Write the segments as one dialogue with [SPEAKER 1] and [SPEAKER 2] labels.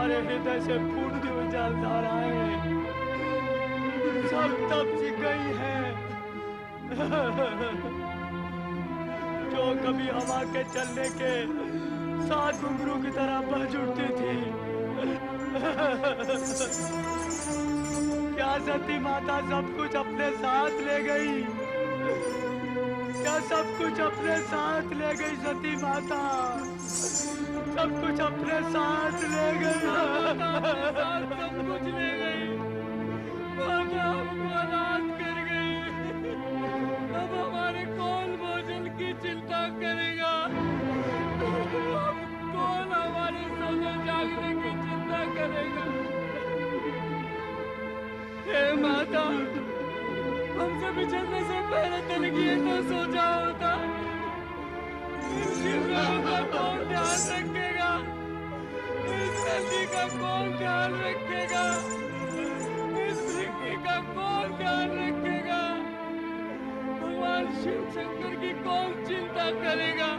[SPEAKER 1] हमारे हृदय से फूटती हुई जलधाराएं सब तप सी गई है। जो कभी हवा के चलने के साथ घुंघरू की तरह बज उठती थी, क्या सती माता सब कुछ अपने साथ ले गई? क्या सब कुछ अपने साथ ले गई सती माता? सब कुछ अपने साथ ले गई। सब कुछ ले गई। माता हमको अनाथ कर गई। अब हमारे कौन भोजन की चिंता करेगा? अब कौन हमारे सोने जागने की चिंता करेगा? हे माता, हमसे बिछड़ने से पहले तनिक ये तो सोचा होता, इन शिवलिंगों का कौन ध्यान रखेगा? इस नदी का कौन ध्यान रखेगा? इस पृथ्वी का कौन ध्यान रखेगा? भगवान शिव शंकर की कौन चिंता करेगा?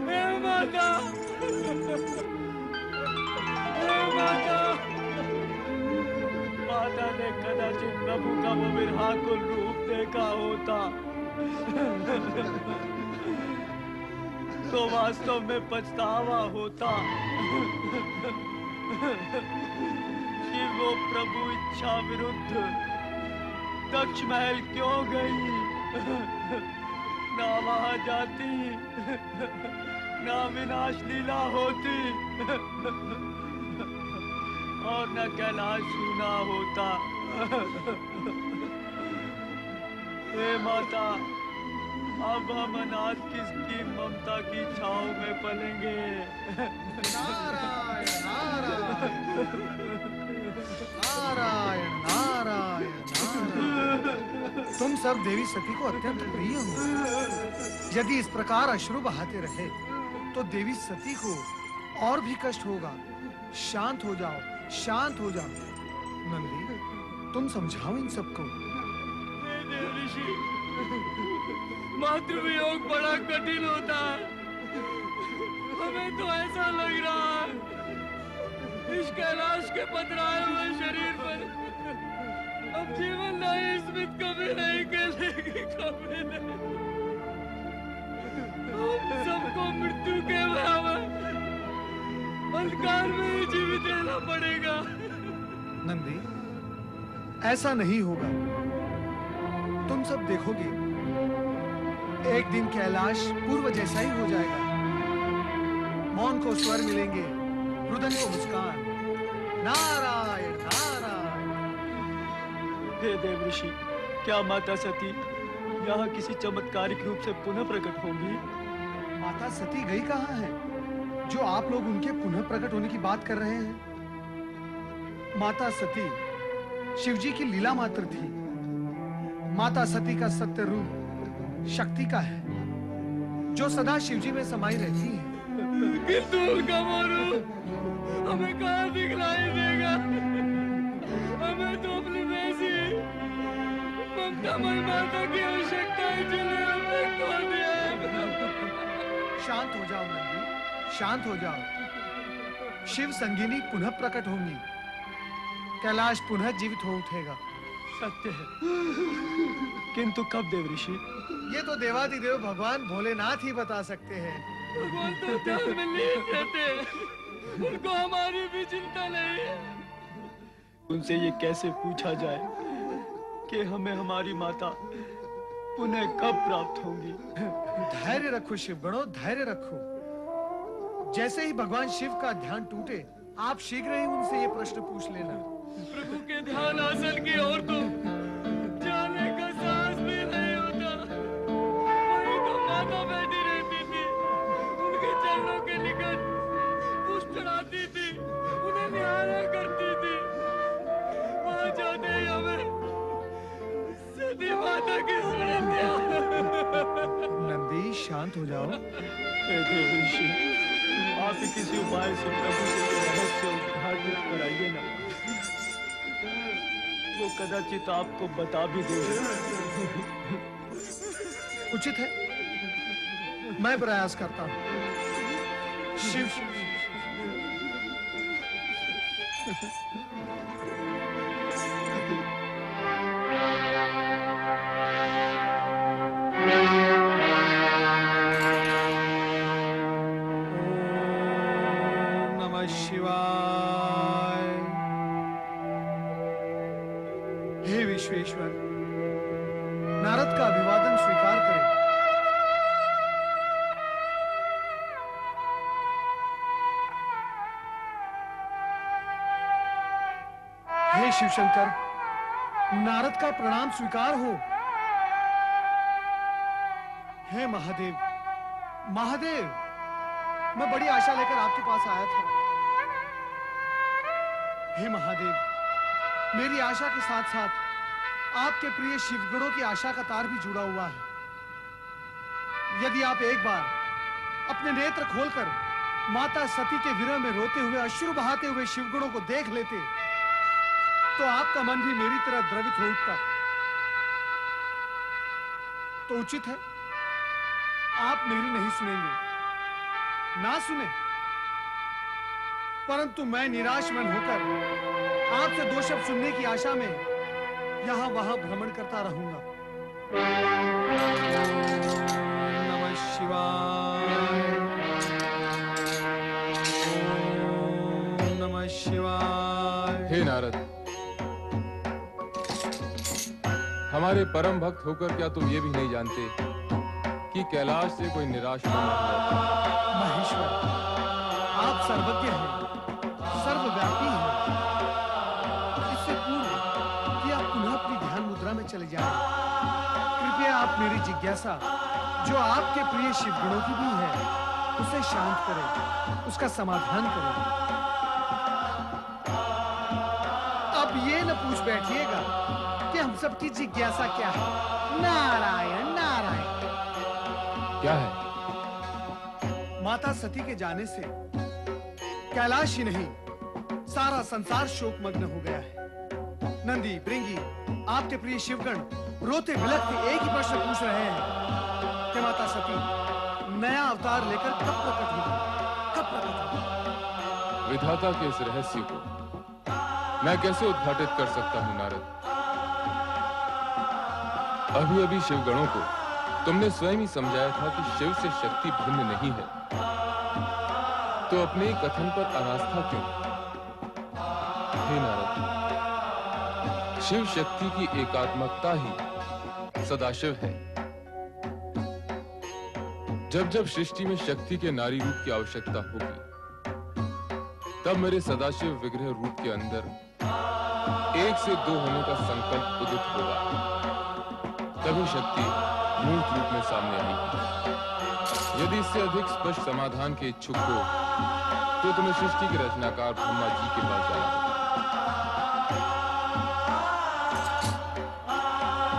[SPEAKER 1] हे माता, हे माता। माता ने कदाचित प्रभु का वो विरहाकुल रूप देखा होता तो वास्तव में पछतावा होता। कि वो प्रभु इच्छा विरुद्ध दक्ष महल क्यों गई? ना वहां जाती, ना विनाश लीला होती और न कैलाश सूना होता। हे माता, अब हम अनाथ किसकी ममता की छांव में पलेंगे?
[SPEAKER 2] नारायण नारायण नारायण नारायण नारायण। तुम सब देवी सती को अत्यंत प्रिय हो। यदि इस प्रकार अश्रु बहाते रहे तो देवी सती को और भी कष्ट होगा। शांत हो जाओ, शांत हो जाओ। नंदी, तुम समझाओ इन सबको।
[SPEAKER 1] देव ऋषि, मातृवियोग बड़ा कठिन होता है। हमें तो ऐसा लग रहा है इस कैलाश के पथराए हुए शरीर पर अब जीवन नहीं, स्मित कभी नहीं कहलेगी, कभी नहीं। हम सबको मृत्यु के बराबर अंधकार में ही जीवित रहना पड़ेगा।
[SPEAKER 2] नंदी, ऐसा नहीं होगा। तुम सब देखोगे, एक दिन कैलाश पूर्व जैसा ही हो जाएगा। मौन को स्वर मिलेंगे, रुदन को मुस्कान। नारायण नारायण।
[SPEAKER 1] हे देव ऋषि, क्या माता सती यहाँ किसी चमत्कारिक रूप से पुनः प्रकट होंगी?
[SPEAKER 2] माता सती गई कहाँ है जो आप लोग उनके पुनः प्रकट होने की बात कर रहे हैं? माता सती शिवजी की लीला मात्र थी। माता सती का सत्य रूप शक्ति का है, जो सदा शिवजी में समाई रहती है।
[SPEAKER 1] किंतु उनका वो रूप हमें कहाँ दिखलाई देगा? हमें तो अपनी वैसी ममतामय माता की आवश्यकता है, जिन्हें हमने खो दिया है।
[SPEAKER 2] शांत हो जाओ नंदी, शांत हो जाओ। शिव संगिनी पुनः प्रकट होंगी। कैलाश पुनः जीवित हो उठेगा।
[SPEAKER 1] सत्य है, किंतु कब देव ऋषि?
[SPEAKER 2] ये तो देवादिदेव भगवान भोलेनाथ ही बता सकते हैं।
[SPEAKER 1] भगवान तो ध्यान में लीन रहते हैं, उनको हमारी भी चिंता नहीं है। उनसे ये कैसे पूछा जाए कि हमें हमारी माता पुनः कब प्राप्त होंगी?
[SPEAKER 2] धैर्य रखो शिवगणों, धैर्य रखो। जैसे ही भगवान शिव का ध्यान टूटे, आप शीघ्र ही उनसे ये प्रश्न पूछ लेना।
[SPEAKER 1] प्रभु के ध्यान आसन की ओर तो जाने का साहस भी नहीं होता। वहीं तो माता बैठी रहती थी, उनके चरणों के निकट पुष्प चढ़ाती थी, उन्हें निहारा करती थी। वहां जाते ही हमें सती माता की स्मृति।
[SPEAKER 2] नंदी, शांत हो जाओ।
[SPEAKER 1] हे देव ऋषि, आप ही किसी उपाय से प्रभु के रहस्य उद्घाटित कराइए ना। वो कदाचित आपको बता भी देंगे।
[SPEAKER 2] उचित है, मैं प्रयास करता हूँ। शिव ओम नमः शिवाय। हे विश्वेश्वर, नारद का अभिवादन स्वीकार करें। हे शिवशंकर, नारद का प्रणाम स्वीकार हो। हे महादेव, महादेव, मैं बड़ी आशा लेकर आपके पास आया था। हे महादेव, मेरी आशा के साथ साथ आपके प्रिय शिवगणों की आशा का तार भी जुड़ा हुआ है। यदि आप एक बार अपने नेत्र खोलकर माता सती के विरह में रोते हुए, अश्रु बहाते हुए शिवगणों को देख लेते, तो आपका मन भी मेरी तरह द्रवित हो उठता। तो उचित है आप मेरी नहीं सुनेंगे, ना सुने, परंतु मैं निराश मन होकर आपसे दो शब्द सुनने की आशा में यहां वहां भ्रमण करता रहूंगा। नमः शिवाय। ओम नमः शिवाय।
[SPEAKER 3] हे नारद, हमारे परम भक्त होकर क्या तुम ये भी नहीं जानते कि कैलाश से कोई निराश मन नहीं आता?
[SPEAKER 2] महेश्वर, आप सर्वज्ञ हैं, सर्वव्यापी हैं। इससे पूर्व कि आप पुनः अपनी ध्यान मुद्रा में चले जाएं, कृपया आप मेरी जिज्ञासा, जो आपके प्रिय शिवगणों की भी है, उसे शांत करें, उसका समाधान करें। अब ये न पूछ बैठिएगा कि हम सबकी जिज्ञासा क्या है। नारायण नारायण।
[SPEAKER 3] क्या है?
[SPEAKER 2] माता सती के जाने से कैलाश ही नहीं, सारा संसार शोकमग्न हो गया है। नंदी, भृंगी, आपके प्रिय शिवगण रोते बिलखते एक ही प्रश्न पूछ रहे हैं कि माता सती नया अवतार लेकर कब प्रकट होगी, कब प्रकट होगी?
[SPEAKER 3] विधाता के इस रहस्य को मैं कैसे उद्घाटित कर सकता हूं नारद? अभी अभी शिवगणों को तुमने स्वयं ही समझाया था कि शिव से शक्ति भिन्न नहीं है, तो अपने कथन पर अनास्था क्यों? हे नारद, शिव शक्ति की एकात्मकता ही सदाशिव है। जब जब सृष्टि में शक्ति के नारी रूप की आवश्यकता होगी, तब मेरे सदाशिव विग्रह रूप के अंदर एक से दो होने का संकल्प उदित होगा। तभी शक्ति मूर्त रूप में सामने आएगी। यदि इससे अधिक स्पष्ट समाधान के इच्छुक हो, तो तुम्हें सृष्टि के रचनाकार ब्रह्मा जी के पास जाना होगा।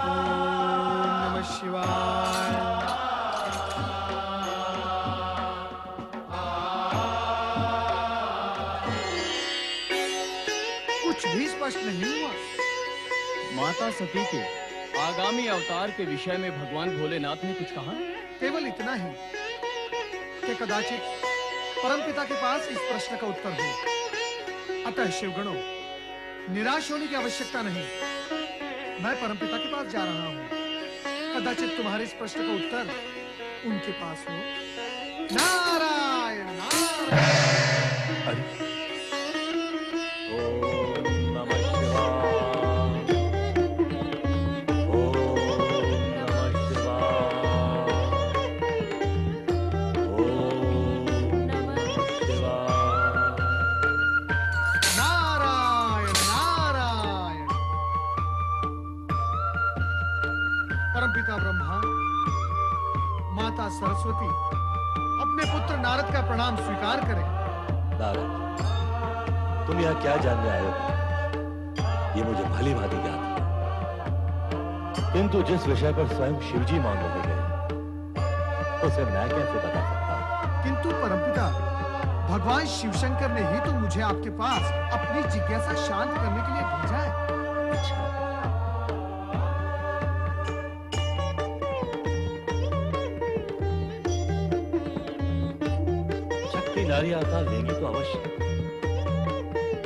[SPEAKER 2] ओम नमः शिवाय। कुछ भी स्पष्ट नहीं हुआ।
[SPEAKER 4] माता सती के आगामी अवतार के विषय में भगवान भोलेनाथ ने कुछ कहा?
[SPEAKER 2] केवल इतना ही कि कदाचित परमपिता के पास इस प्रश्न का उत्तर हो। अतः शिवगणों, निराश होने की आवश्यकता नहीं। मैं परमपिता के पास जा रहा हूं। कदाचित तुम्हारे इस प्रश्न का उत्तर उनके पास हो। नारायण नारायण। परमपिता ब्रह्मा, माता सरस्वती, अपने पुत्र नारद का प्रणाम स्वीकार करें।
[SPEAKER 5] नारद, तुम यहाँ क्या जानने आए हो, ये मुझे भली भांति ज्ञात है। किंतु जिस विषय पर स्वयं शिवजी मौन रह गए, उसे मैं कैसे बता सकता हूँ?
[SPEAKER 2] किंतु परमपिता, भगवान शिवशंकर ने ही तो मुझे आपके पास अपनी जिज्ञासा शांत करने के लिए भेजा है।
[SPEAKER 5] अच्छा, नारी अवतार लेंगी तो अवश्य,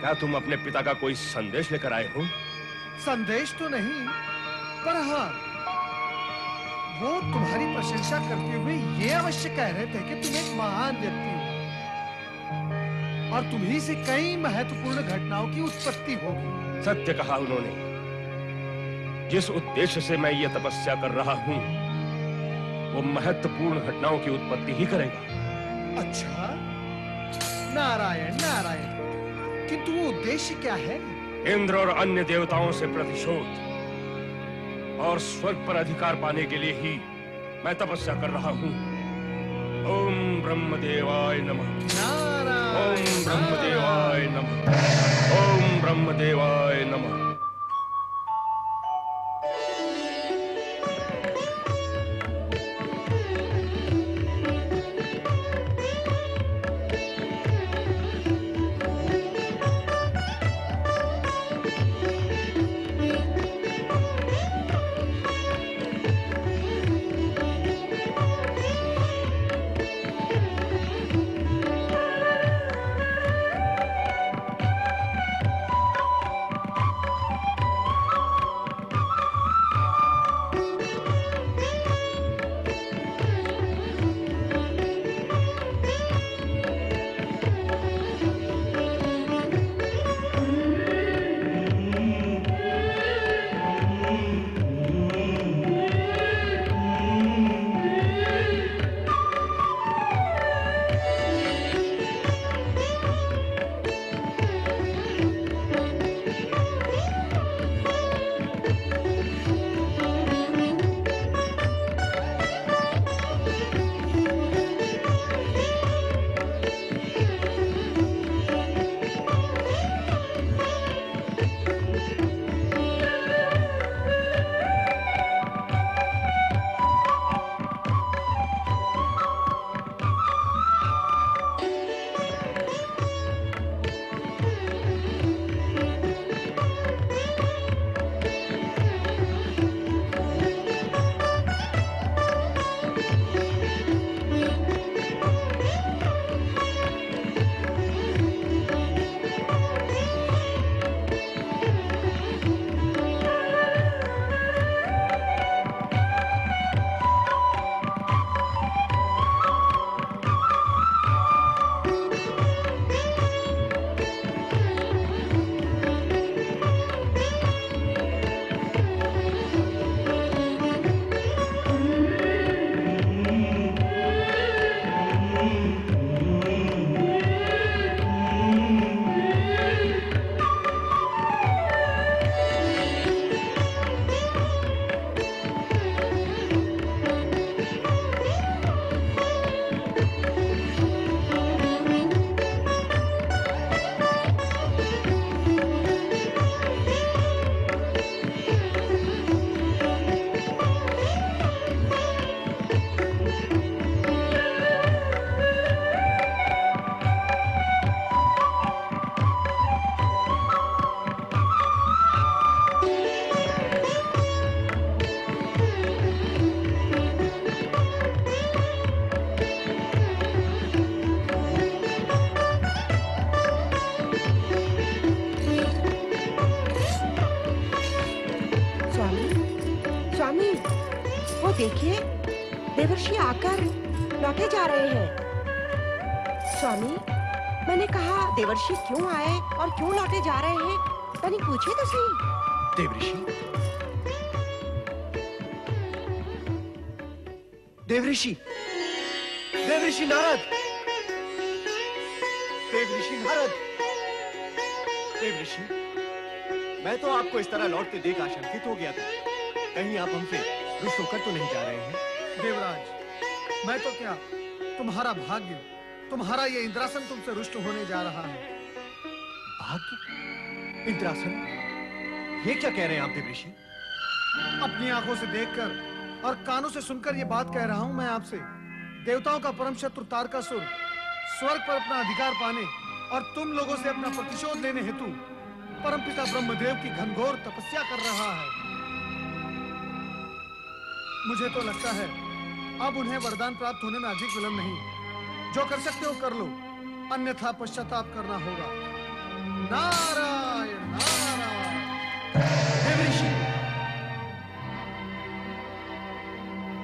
[SPEAKER 6] क्या तुम अपने पिता का कोई संदेश लेकर आए हो?
[SPEAKER 2] संदेश तो नहीं, पर हाँ, वो तुम्हारी प्रशंसा करते हुए ये अवश्य कह रहे थे कि तुम एक महान व्यक्ति हो और तुम्ही से कई महत्वपूर्ण घटनाओं की उत्पत्ति होगी।
[SPEAKER 6] सत्य कहा उन्होंने। जिस उद्देश्य से मैं ये तपस्या कर रहा हूं, वो महत्वपूर्ण घटनाओं की उत्पत्ति ही करेगा।
[SPEAKER 2] अच्छा, नारायण नारायण, किंतु वो उद्देश्य क्या है?
[SPEAKER 6] इंद्र और अन्य देवताओं से प्रतिशोध और स्वर्ग पर अधिकार पाने के लिए ही मैं तपस्या कर रहा हूं। ओम ब्रह्मदेवाय नमः। ओम ब्रह्मदेवाय नमः। ओम ब्रह्मदेवाय नमः।
[SPEAKER 7] देखिए, देवर्षि आकर लौटे जा रहे हैं। स्वामी, मैंने कहा देवर्षि क्यों आए और क्यों लौटे जा रहे हैं, तनिक पूछे तो सही।
[SPEAKER 8] देवऋषि, देवऋषि, देवऋषि नारद, देवऋषि नारद, देवऋषि, मैं तो आपको इस तरह लौटते देख आशंकित हो गया था। कहीं आप हमसे रुष्ट होकर तो नहीं जा रहे हैं?
[SPEAKER 2] देवराज, मैं तो क्या, तुम्हारा भाग्य, तुम्हारा ये इंद्रासन तुमसे रुष्ट होने जा रहा है।
[SPEAKER 8] भाग्य? इंद्रासन? ये क्या कह रहे हैं आप देवऋषि?
[SPEAKER 2] अपनी आंखों से देखकर और कानों से सुनकर ये बात कह रहा हूं मैं आपसे। देवताओं का परम शत्रु तारकासुर स्वर्ग पर अपना अधिकार पाने और तुम लोगों से अपना प्रतिशोध लेने हेतु परमपिता ब्रह्मदेव की घनघोर तपस्या कर रहा है। मुझे तो लगता है अब उन्हें वरदान प्राप्त होने में अधिक विलंब नहीं। जो कर सकते हो कर लो, अन्यथा पश्चाताप करना होगा।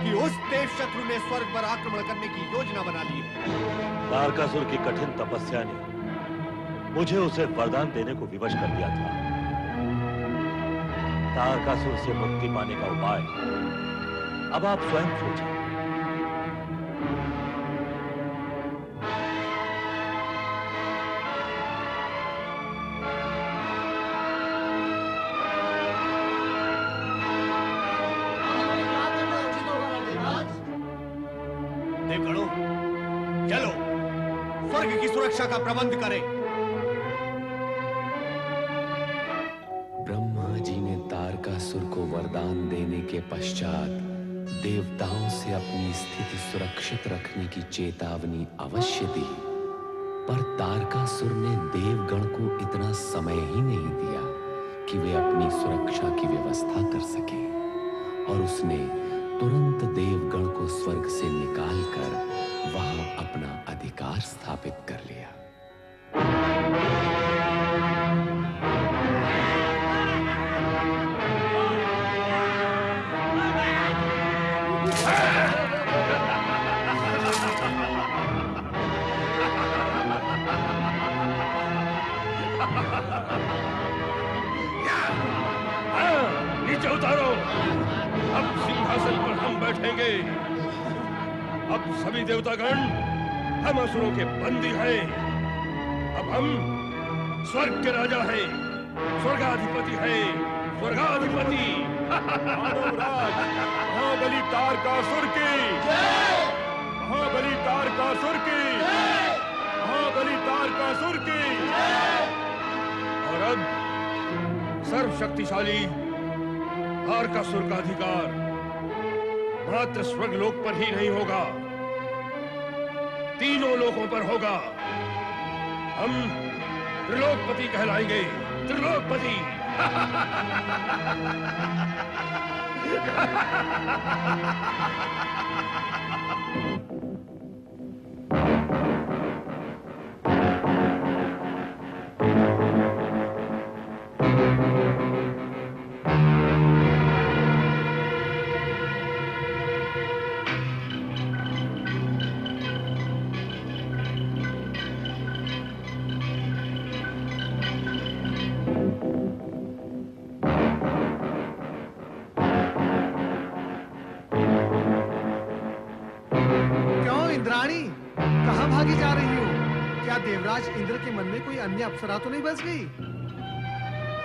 [SPEAKER 8] कि उस देव शत्रु ने स्वर्ग पर आक्रमण करने की योजना बना ली है।
[SPEAKER 5] तारकासुर की कठिन तपस्या ने मुझे उसे वरदान देने को विवश कर दिया था। तारकासुर से मुक्ति पाने का उपाय अब आप स्वयं सोचें।
[SPEAKER 8] देवगणों, चलो स्वर्ग की सुरक्षा का प्रबंध करें।
[SPEAKER 9] ब्रह्मा जी ने तारकासुर को वरदान देने के पश्चात देवताओं से अपनी स्थिति सुरक्षित रखने की चेतावनी अवश्य दी, पर तारकासुर ने देवगण को इतना समय ही नहीं दिया कि वे अपनी सुरक्षा की व्यवस्था कर सके, और उसने तुरंत देवगण को स्वर्ग से निकालकर वहां अपना अधिकार स्थापित कर लिया।
[SPEAKER 6] नीचे उतारो, अब सिंहासन पर हम बैठेंगे। अब सभी देवतागण हम असुरों के बंदी हैं। अब हम स्वर्ग के राजा हैं, स्वर्गाधिपति हैं, स्वर्गाधिपति।
[SPEAKER 10] महाबली तारकासुर की, महाबली तारकासुर की, महाबली तारकासुर की।
[SPEAKER 6] और अब सर्वशक्तिशाली तारकासुर का अधिकार मात्र स्वर्गलोक पर ही नहीं होगा, तीनों लोकों पर होगा। हम त्रिलोकपति कहलाएंगे, त्रिलोकपति।
[SPEAKER 2] कहां भागी जा रही हो? क्या देवराज इंद्र के मन में कोई अन्य अप्सरा तो नहीं बस गई?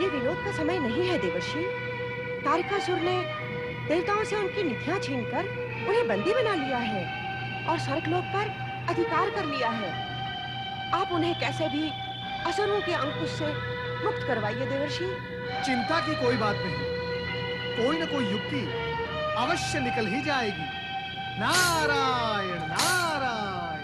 [SPEAKER 7] ये विनोद का समय नहीं है देवर्षि। तारकासुर ने देवताओं से उनकी निधियां छीनकर उन्हें बंदी बना लिया है और स्वर्गलोक पर अधिकार कर लिया है। आप उन्हें कैसे भी असुरों के अंकुश से मुक्त करवाइए देवर्षि।
[SPEAKER 2] चिंता की कोई बात नहीं, कोई न कोई युक्ति अवश्य निकल ही जाएगी। नारायण नारायण।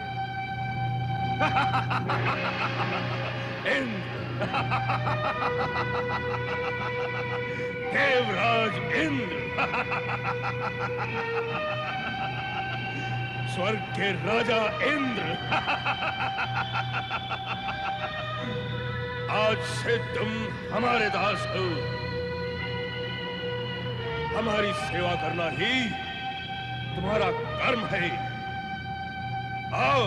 [SPEAKER 6] देवराज इंद्र, स्वर्ग के राजा इंद्र, आज से तुम हमारे दास हो। हमारी सेवा करना ही तुम्हारा कर्म है। आओ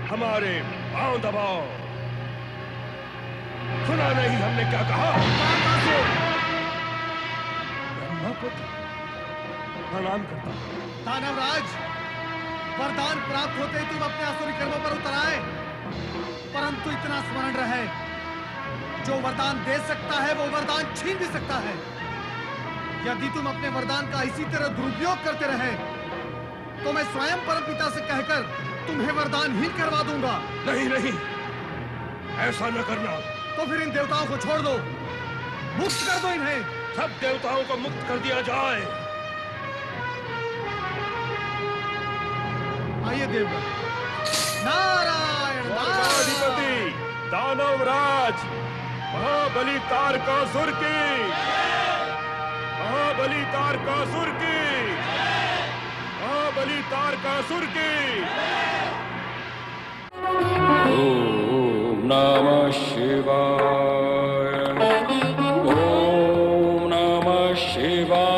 [SPEAKER 6] हमारे पांव दबाओ। सुना नहीं हमने क्या कहा? ब्रह्मपुत्र प्रणाम करता हूं।
[SPEAKER 2] दानवराज, वरदान प्राप्त होते ही तुम अपने आसुरी कर्मों पर उतर आए, परंतु इतना स्मरण रहे, जो वरदान दे सकता है वो वरदान छीन भी सकता है। यदि तुम अपने वरदान का इसी तरह दुरुपयोग करते रहे तो मैं स्वयं परमपिता से कहकर तुम्हें वरदानहीन करवा दूंगा।
[SPEAKER 6] नहीं नहीं, ऐसा न करना।
[SPEAKER 2] तो फिर इन देवताओं को छोड़ दो, मुक्त कर दो इन्हें।
[SPEAKER 6] सब देवताओं को मुक्त कर दिया जाए।
[SPEAKER 2] आइए देवगण। नारायण
[SPEAKER 10] स्वर्गाधिपति दानवराज महाबली तारकासुर की, महाबली तारकासुर की, महाबली तारकासुर की।
[SPEAKER 11] ओम नमः शिवाय, ओम नमः शिवाय,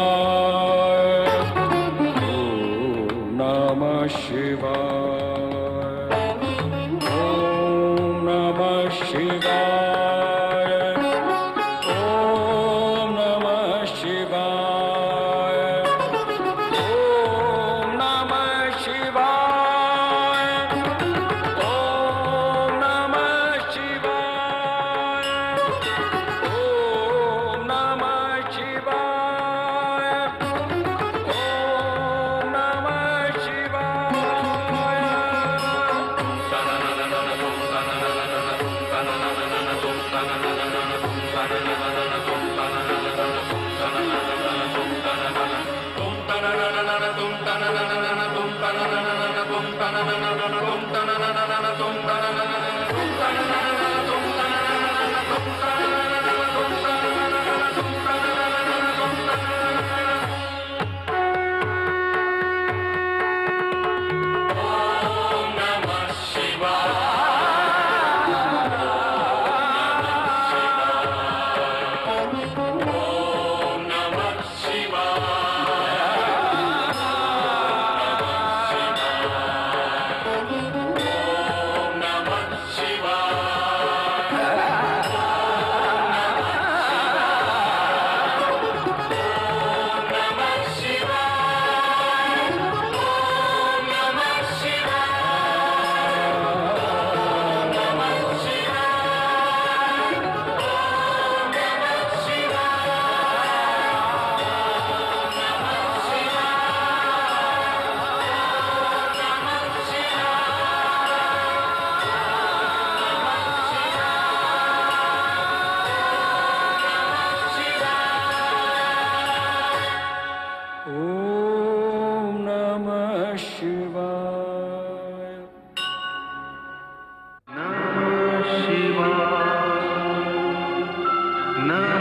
[SPEAKER 11] नमः